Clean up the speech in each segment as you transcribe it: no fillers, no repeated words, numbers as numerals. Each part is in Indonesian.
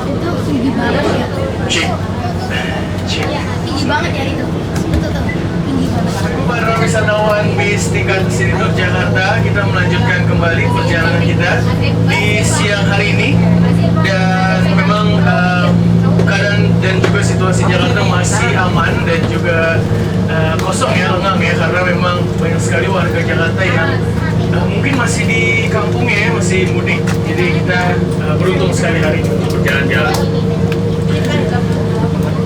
Itu tinggi banget ya. Cik. Cik. Tinggi banget ya itu. Betul tuh. Tinggi banget. Para wisatawan bis tingkat City Tour Jakarta, kita melanjutkan kembali perjalanan kita di siang hari ini. Dan memang keadaan dan juga situasi Jakarta masih aman dan juga kosong ya, lengang ya, karena memang banyak sekali warga Jakarta yang mungkin masih di kampungnya ya, masih mudik. Jadi kita beruntung sekali hari ini untuk berjalan-jalan.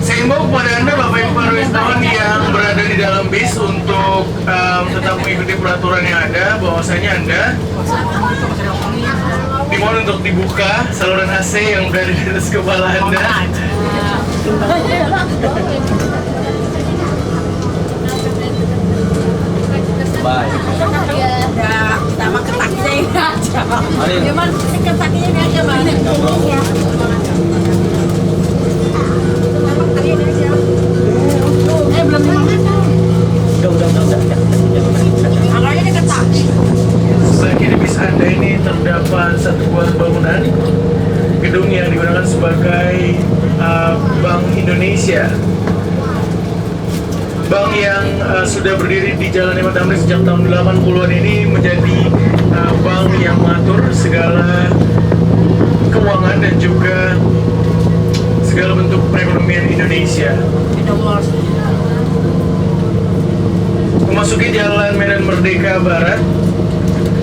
Saya imbau kepada Anda Bapak Ibu para wisatawan yang berada di dalam bis untuk tetap mengikuti peraturan yang ada, bahwasanya Anda dimohon untuk dibuka saluran AC yang berada di atas kepala Anda. Baik. Ya, sama ketaknya aja. Cuman ketaknya aja mana? Belum dimakan. Udah. Angkanya dia ketak. Sebelah kiri bis Anda ini terdapat satu buah bangunan gedung yang digunakan sebagai Bank Indonesia. Bank yang sudah berdiri di Jalan Imam Tamrin sejak tahun 80-an ini menjadi bank yang mengatur segala keuangan dan juga segala bentuk perekonomian Indonesia. Memasuki Jalan Medan Merdeka Barat,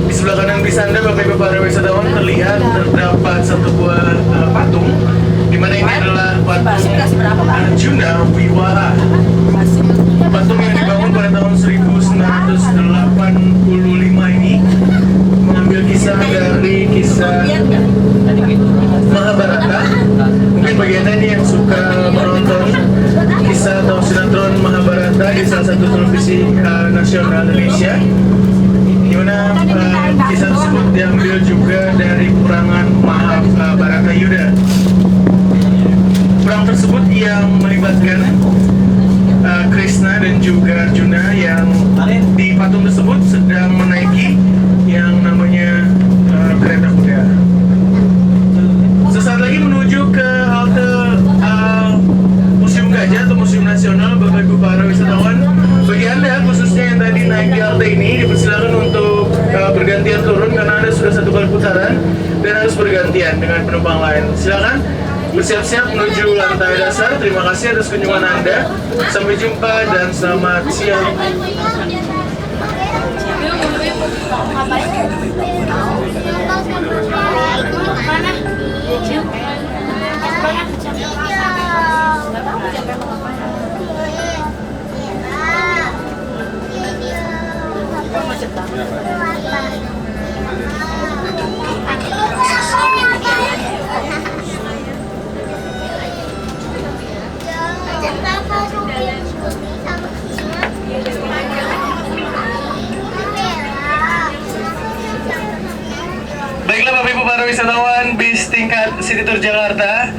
di sebelah kanan bis Anda, Bapak Ibu para wisatawan, terlihat terdapat satu buah patung, di mana ini adalah patung Arjuna Wiwaha. Patung yang dibangun pada tahun 1985 ini mengambil kisah dari kisah Mahabharata. Mungkin bagi Anda ini yang suka menonton kisah atau sinetron Mahabharata di salah satu televisi nasional Indonesia, di mana kisah tersebut diambil juga dari peperangan Mahabharata Yuda. Perang tersebut yang melibatkan Krishna dan juga Arjuna yang di patung tersebut sedang menaiki yang namanya kereta kuda. Sesaat lagi menuju ke halte Museum Gajah atau Museum Nasional, Bapak Ibu para wisatawan. Bagi Anda khususnya yang tadi naik di halte ini, dipersilakan untuk bergantian turun karena Anda sudah satu kali putaran dan harus bergantian dengan penumpang lain. Silakan bersiap-siap menuju lantai dasar. Terima kasih atas kunjungan Anda. Sampai jumpa dan selamat siang. Baiklah Bapak Ibu para wisatawan bis tingkat City Tour Jakarta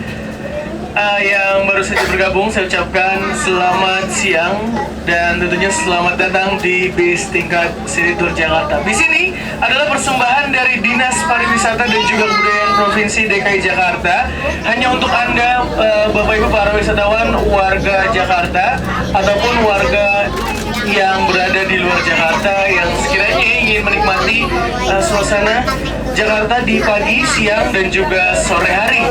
yang baru saja bergabung, saya ucapkan selamat siang dan tentunya selamat datang di bis tingkat City Tour Jakarta. Bis ini adalah persembahan dari Dinas Pariwisata dan juga Kebudayaan Provinsi DKI Jakarta, hanya untuk Anda Bapak Ibu para wisatawan warga Jakarta ataupun warga yang berada di luar Jakarta yang sekiranya ingin menikmati suasana Jakarta di pagi, siang, dan juga sore hari.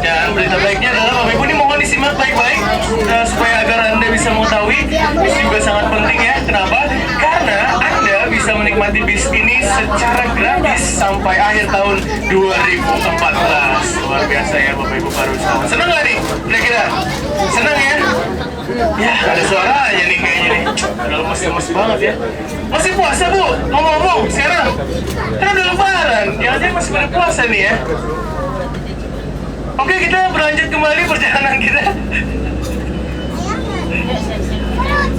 Dan berita baiknya adalah Bapak Ibu ini mohon disimak baik-baik supaya agar Anda bisa mengetahui. Bis juga sangat penting ya. Kenapa? Karena Anda bisa menikmati bis ini secara gratis sampai akhir tahun 2014. Luar biasa ya Bapak Ibu para wisatawan. Senang nggak nih? Kira-kira? Senang ya? Ya, ada suaranya nih kayaknya nih. Udah lemes-lemes banget ya. Masih puasa Bu? Ngomong-ngomong sekarang. Kan udah lebaran, jangan-jangan masih pada puasa nih ya. Oke, kita berlanjut kembali perjalanan kita.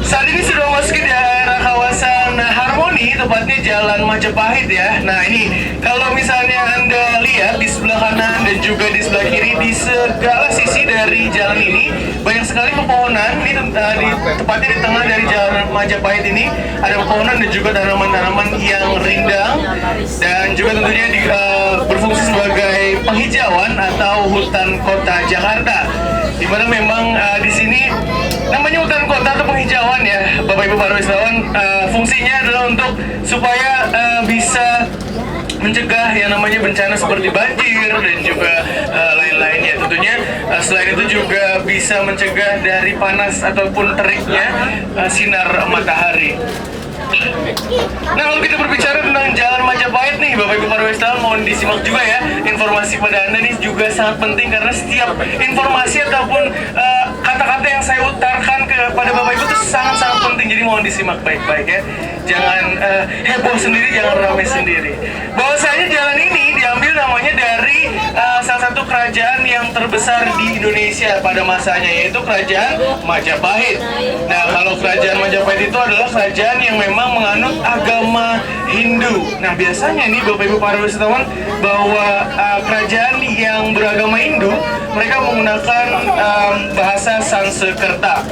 Saat ini sudah masuk ke daerah kawasan Harmoni, tepatnya Jalan Majapahit ya. Nah ini, kalau misalnya Anda lihat di sebelah kanan dan juga di sebelah kiri, di segala sisi dari jalan ini banyak sekali pepohonan. Ini tepatnya di tengah dari Jalan Majapahit ini ada pepohonan dan juga tanaman-tanaman yang rindang dan juga tentunya berfungsi sebagai penghijauan atau hutan kota Jakarta. Dimana memang di sini namanya hutan kota atau penghijauan ya, Bapak Ibu para wisatawan, fungsinya adalah untuk supaya bisa mencegah yang namanya bencana seperti banjir dan juga lain-lainnya. Tentunya selain itu juga bisa mencegah dari panas ataupun teriknya sinar matahari. Nah, kalau kita berbicara tentang Jalan Majapahit nih, Bapak Ibu para wisatawan, mohon disimak juga ya. Informasi pada Anda nih juga sangat penting karena setiap informasi ataupun kata-kata yang saya utarakan kepada Bapak Ibu itu sangat-sangat penting. Jadi mohon disimak baik-baik ya. Jangan heboh sendiri, jangan ramai sendiri. Bahwasanya jalan ini diambil namanya dari salah satu kerajaan yang terbesar di Indonesia pada masanya, yaitu Kerajaan Majapahit. Nah, kalau Kerajaan Majapahit itu adalah kerajaan yang memang menganut agama Hindu. Nah, biasanya nih Bapak Ibu para wisatawan, bahwa kerajaan yang beragama Hindu, mereka menggunakan bahasa Sanskerta.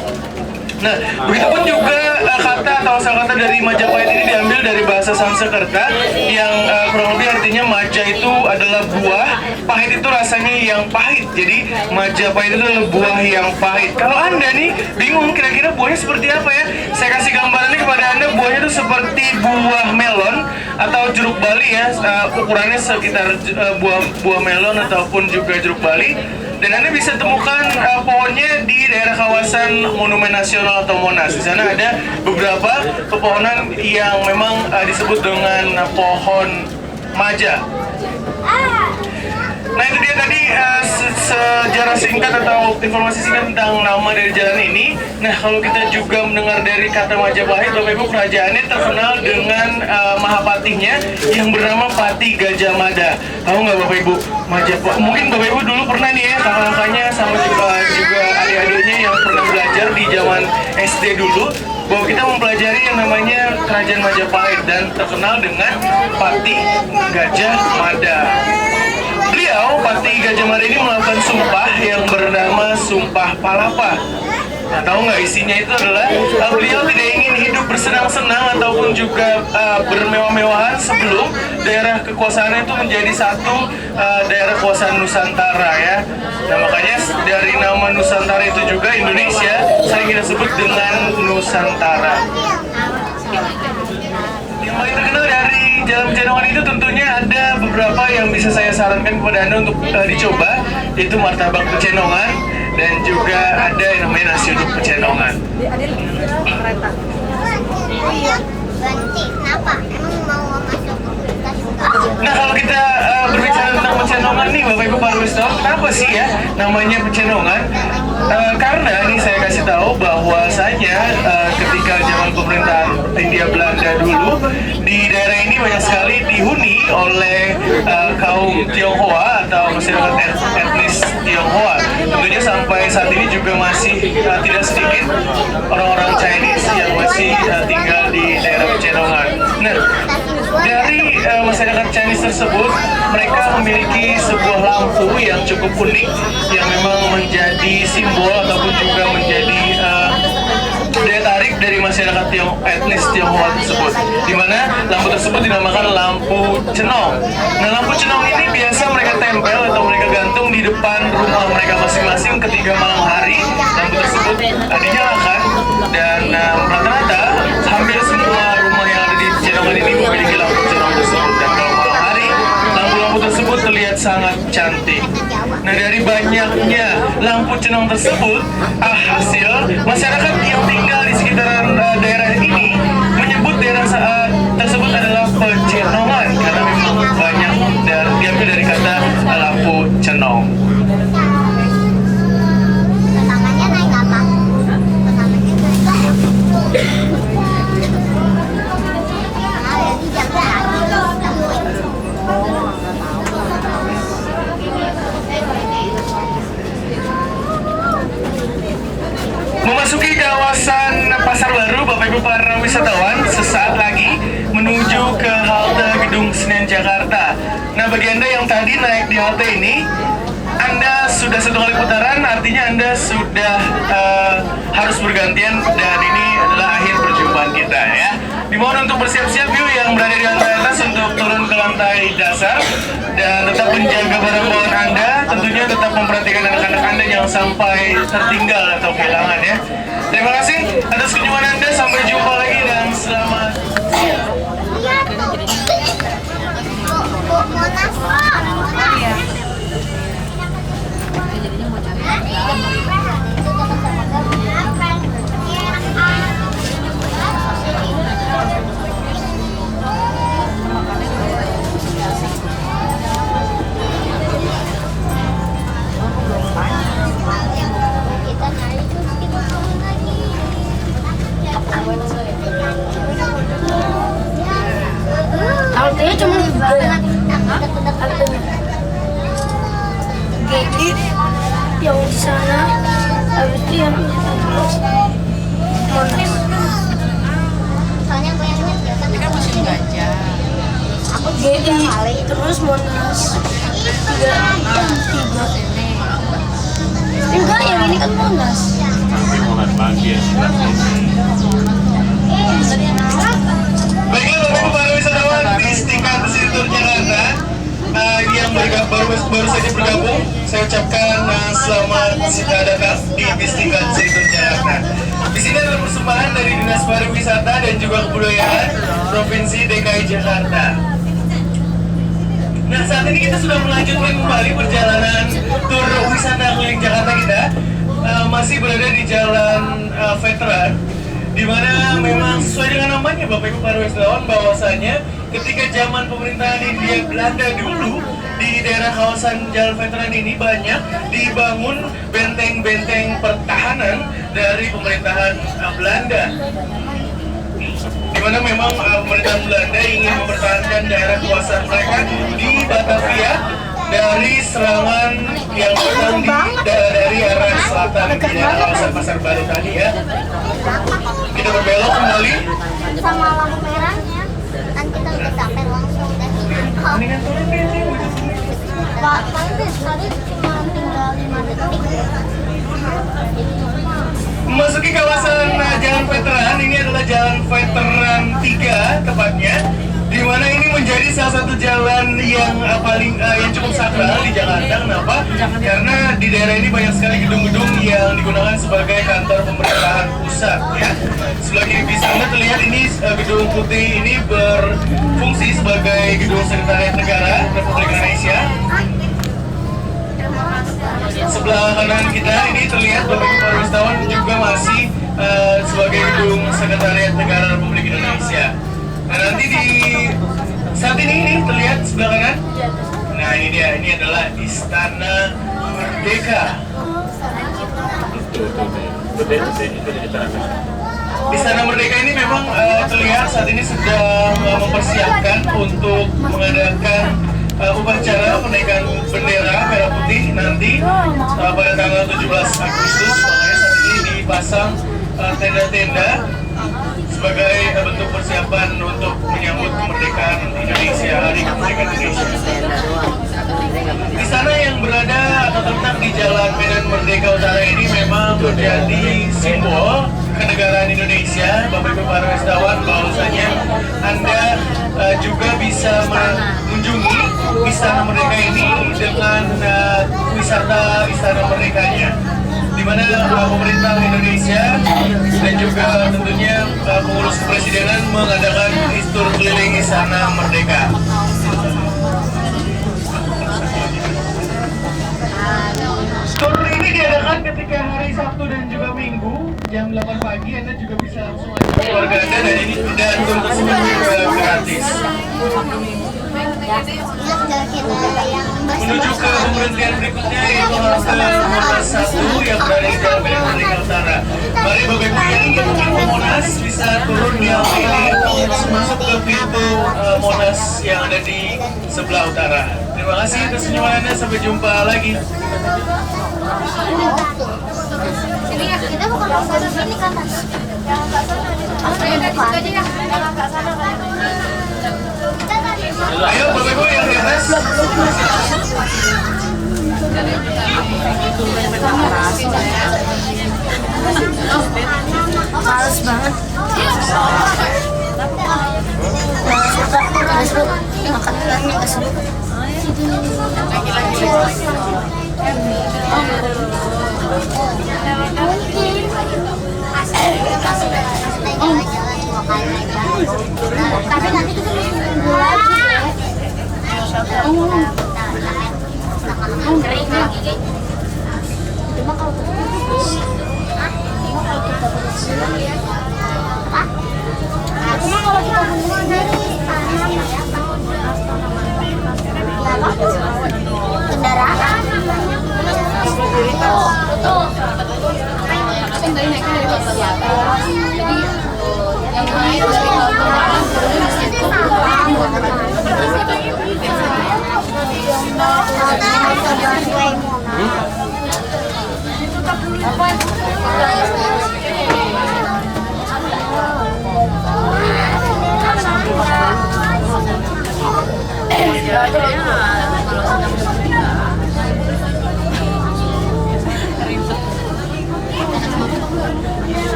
Nah, begitupun juga kata atau asal kata dari Majapahit ini diambil dari bahasa Sanskerta yang kurang lebih artinya maja itu adalah buah, pahit itu rasanya yang pahit. Jadi Majapahit itu adalah buah yang pahit. Kalau Anda nih bingung kira-kira buahnya seperti apa ya, saya kasih gambarannya kepada Anda. Buahnya itu seperti buah melon atau jeruk bali ya, ukurannya sekitar buah melon ataupun juga jeruk bali. Dan Anda bisa temukan pohonnya di daerah kawasan Monumen Nasional atau Monas. Di sana ada beberapa pepohonan yang memang disebut dengan pohon maja. Nah, itu dia tadi sejarah singkat atau informasi singkat tentang nama dari jalan ini. Nah, kalau kita juga mendengar dari kata Majapahit, Bapak Ibu, kerajaannya terkenal dengan mahapatihnya yang bernama Patih Gajah Mada. Tahu nggak Bapak Ibu? Majapahit. Mungkin Bapak Ibu dulu pernah nih ya, kakak-kakaknya sama juga adik-adiknya yang pernah belajar di zaman SD dulu, bahwa kita mempelajari yang namanya Kerajaan Majapahit dan terkenal dengan Patih Gajah Mada. Beliau, Patih Gajah Mada ini melakukan sumpah yang bernama Sumpah Palapa. Nah, tahu nggak isinya itu adalah beliau tidak ingin hidup bersenang-senang ataupun juga bermewah-mewahan sebelum daerah kekuasaannya itu menjadi satu daerah kekuasaan Nusantara ya. Nah, makanya dari nama Nusantara itu juga Indonesia sering kita sebut dengan Nusantara. Yang paling terkenal dari Jalan Pecenongan itu tentunya ada beberapa yang bisa saya sarankan kepada Anda untuk dicoba, yaitu martabak Pecenongan dan juga ada yang namanya nasi uduk Pecenongan. Berhenti, kenapa? Emang mau masuk Nah, kalau kita berbicara tentang Pecenongan nih Bapak Ibu para wisatawan, kenapa sih ya namanya Pecenongan? Karena ini saya kasih tahu bahwasanya ketika zaman pemerintahan Hindia Belanda dulu, di daerah ini banyak sekali dihuni oleh kaum Tionghoa atau masyarakat etnis Tionghoa. Tentunya sampai saat ini juga masih tidak sedikit orang-orang Chinese yang masih tinggal di daerah Pecenongan. Nah, dari masyarakat Chinese tersebut, mereka memiliki sebuah lampu yang cukup unik yang memang menjadi simbol ataupun juga menjadi daya tarik dari masyarakat etnis Tionghoa tersebut, di mana lampu tersebut dinamakan lampu cenong. Nah, lampu cenong ini biasa mereka tempel atau mereka gantung di depan rumah mereka masing-masing ketika malam hari. Lampu tersebut dinyalakan dan rata-rata hampir semua rumah yang ada di Pecenongan ini memiliki lampu cenong tersebut. Dan kalau malam hari, lampu-lampu tersebut terlihat sangat cantik. Nah, dari banyaknya lampu cenong tersebut, hasil masyarakat yang tinggal di sekitaran daerah ini menyebut daerah tersebut adalah Pecenongan karena memang banyak diambil dari kata lampu cenong. Pertamanya naik apa? Pertamanya naik apa? Memasuki kawasan Pasar Baru, Bapak Ibu para wisatawan, sesaat lagi menuju ke halte Gedung Senen Jakarta. Nah, bagi Anda yang tadi naik di halte ini, Anda sudah satu kali putaran, artinya Anda sudah harus bergantian dan ini adalah akhir perjumpaan kita ya. Dimohon untuk bersiap-siap yuk yang berada di lantai atas untuk turun ke lantai dasar dan tetap menjaga barang bawaan Anda. Tentunya tetap memperhatikan anak-anak Anda jangan sampai tertinggal atau kehilangan ya. Terima kasih atas kunjungan Anda. Sampai jumpa lagi dan selamat siang. Haltenya cuma Gate yang di sana, habis itu yang terus Monas. Soalnya gue yang ingat ya, Ini kan musim gajah. aku GI terus Monas tiga. Enggak, yang ini kan Monas. Baiklah Bapak Ibu para wisatawan di tingkat Situr Jakarta yang baru saja bergabung, saya ucapkan selamat datang di bis tingkat Situr Jakarta. Di sini adalah persembahan dari Dinas Pariwisata dan juga Kebudayaan Provinsi DKI Jakarta. Nah, saat ini kita sudah melanjutkan kembali perjalanan tur wisata keliling Jakarta kita. Masih berada di Jalan Veteran, di mana memang sesuai dengan namanya Bapak Ibu para wisatawan bahwasanya ketika zaman pemerintahan Hindia Belanda dulu di daerah kawasan Jalan Veteran ini banyak dibangun benteng-benteng pertahanan dari pemerintahan Belanda, di mana memang pemerintahan Belanda ingin mempertahankan daerah kekuasaan mereka di Batavia dari serangan yang datang dari arah selatan di daerah kawasan Pasar Baru tadi ya. Kita berbelok kembali Sama lampu merahnya, kan kita udah sampai langsung deh. ini kan Pak, tadi cuma tinggal 5 detik. memasuki kawasan Jalan Veteran. Ini adalah Jalan Veteran 3 tepatnya, di mana ini menjadi salah satu jalan yang yang cukup sakral di Jakarta. Kenapa? Karena di daerah ini banyak sekali gedung-gedung yang digunakan sebagai kantor pemerintahan pusat ya. Sebelah kiri bisa Anda terlihat ini gedung putih ini berfungsi sebagai gedung Sekretariat Negara Republik Indonesia. Sebelah kanan kita ini terlihat Bapak Ibu para wisatawan juga masih sebagai gedung Sekretariat Negara Republik Indonesia. Nah, nanti di saat ini terlihat sebelah kanan. Nah, ini dia, ini adalah Istana Merdeka. Istana Merdeka ini memang terlihat saat ini sedang mempersiapkan untuk mengadakan upacara penaikan bendera merah putih nanti pada tanggal 17 Agustus. Makanya saat ini dipasang tenda-tenda sebagai bentuk persiapan untuk menyambut kemerdekaan Indonesia, Hari Kemerdekaan Indonesia. Di sana yang berada atau terletak di Jalan Medan Merdeka Utara ini memang menjadi simbol kenegaraan Indonesia. Bapak Ibu para wisatawan, bahwasanya Anda juga bisa mengunjungi Istana Merdeka ini dengan wisata Istana Merdekanya, di mana pemerintah Indonesia dan juga tentunya pengurus kepresidenan mengadakan tur keliling Istana Merdeka. Tur ini diadakan ketika hari Sabtu dan juga Minggu jam 8 pagi. Anda juga bisa langsung ajak keluarga Anda dan ini dan tur tersebut juga gratis. Menuju ke pemberhentian berikutnya yaitu halte Monas 1 yang berada di Jalan Medan Merdeka Utara. Mari Bapak Ibu yang ingin menuju Monas bisa turun di halte ini masuk ke pintu Monas yang ada di sebelah utara. Terima kasih atas senyuman Anda, sampai jumpa lagi. Sini ya, kita bukan langsung ke sini kan? Yang agak sana. Yang agak sana kan? Ayo Bapak Ibu yang di atas. Males banget.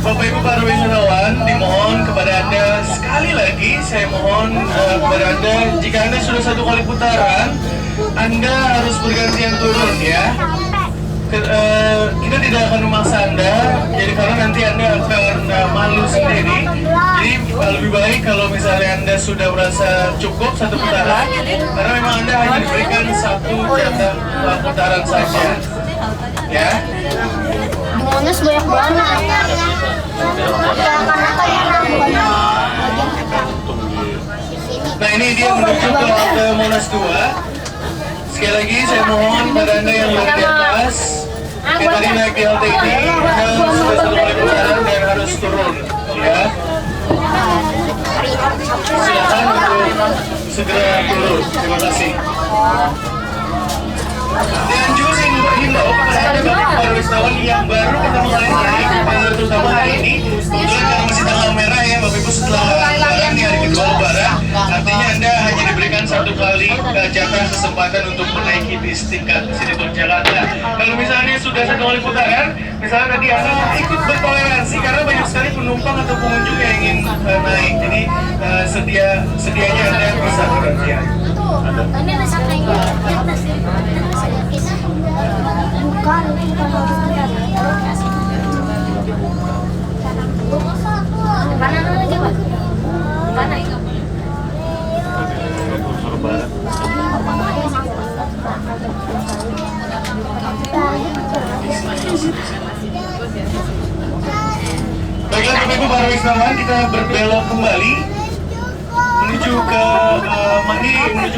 Bapak Ibu para wisatawan, dimohon kepada Anda sekali lagi, saya mohon kepada Anda, jika Anda sudah 1 kali putaran, Anda harus bergantian turun ya. Kita tidak akan memaksa Anda, jadi karena nanti Anda akan malu sendiri. Jadi lebih baik kalau misalnya Anda sudah merasa cukup 1 putaran, karena memang Anda hanya diberikan 1 jatah putaran saja. Ya. Monas banyak banget. Nah ini dia menuju ke halte Monas 2. Sekali lagi saya mohon pada Anda yang berada di atas, yang tadi naik di halte ini, Anda sudah 1 kali putaran dan harus turun, ya. Silakan untuk segera turun. Terima kasih. Dan juga saya himbau kepada Anda Bapak para wisatawan yang baru pertama kali naik, terutama hari ini, kebetulan karena masih tanggal merah ya Bapak Ibu, setelah Lebaran di hari kedua Lebaran, artinya Anda hanya diberikan 1 kali jatah kesempatan untuk menaiki bis tingkat City Tour Jakarta. Kalau misalnya sudah 1 kali putaran, misalnya tadi Anda ikut bertoleransi karena banyak sekali penumpang atau pengunjung yang ingin naik, jadi sedianya Anda bisa bergantian. Ini ada sakainya. Bukan. Mana lagi, Pak? Mana itu? Baiklah Bapak Ibu para wisatawan, kita berbelok kembali menuju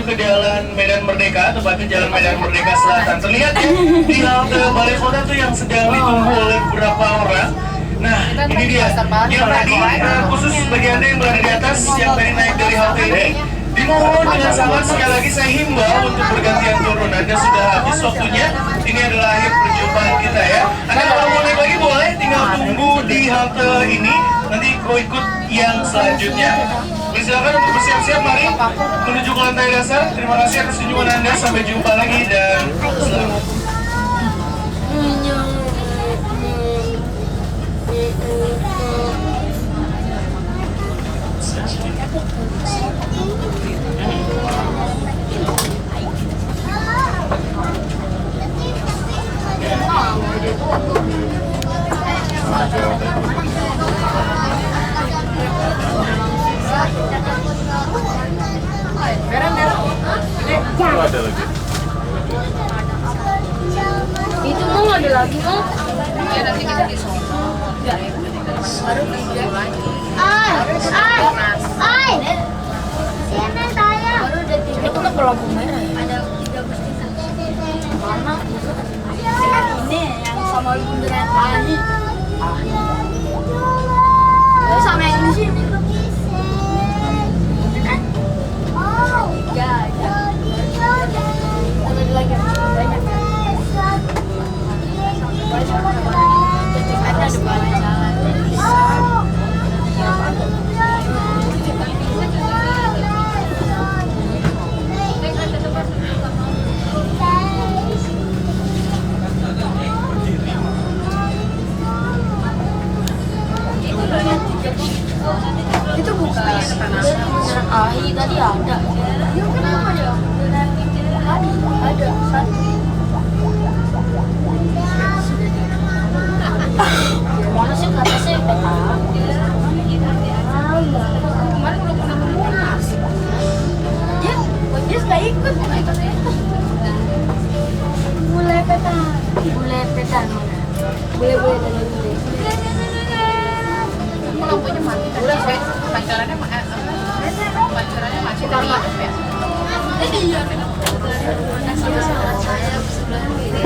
ke Jalan Medan Merdeka, tepatnya Jalan Medan Merdeka Selatan. Terlihat ya di halte Balai Kota tuh yang sedang ditunggu oleh beberapa orang. Nah, ini dia yang tadi khusus bagi Anda yang berada di atas, yang tadi naik dari halte ini, dimohon dengan sangat sekali lagi saya himbau untuk bergantian turun. Anda sudah habis waktunya. Ini adalah akhir perjumpaan kita ya. Anda kalau mau naik lagi boleh, tinggal tunggu di halte ini. Nanti ikut yang selanjutnya. Silakan untuk bersiap-siap, mari menuju ke lantai dasar. Terima kasih atas kunjungan Anda. Sampai jumpa lagi dan selamat. Ada lagi. Itu mau ada lagi mau? Ya nanti kita di sono. Baru lagi. Sini saya. Baru udah Ini tuh kan lampu merah ya. ada 3 bus kita. Mana? Ini yang sama bundaran AI. Sama yang di sini. Ya. Ada lagi banyak. Ada banyak jalan. Itu bukan AI tadi ada. Ya kenapa ada? Ada satu. Mana sih kata saya peta? Kemarin udah pernah bermunas. Dia nggak ikut. Bule peta mana? Bule dari bule. Lampunya mati. Udah saya pancarannya masih dari hidup ya. Iya. Saya sebelah kiri.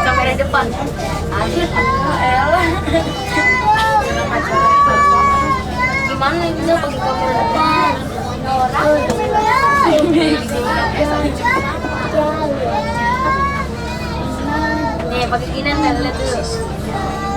Kamera depan. Gimana bisa pakai kamera depan? Nih pakai gini lihat dulu.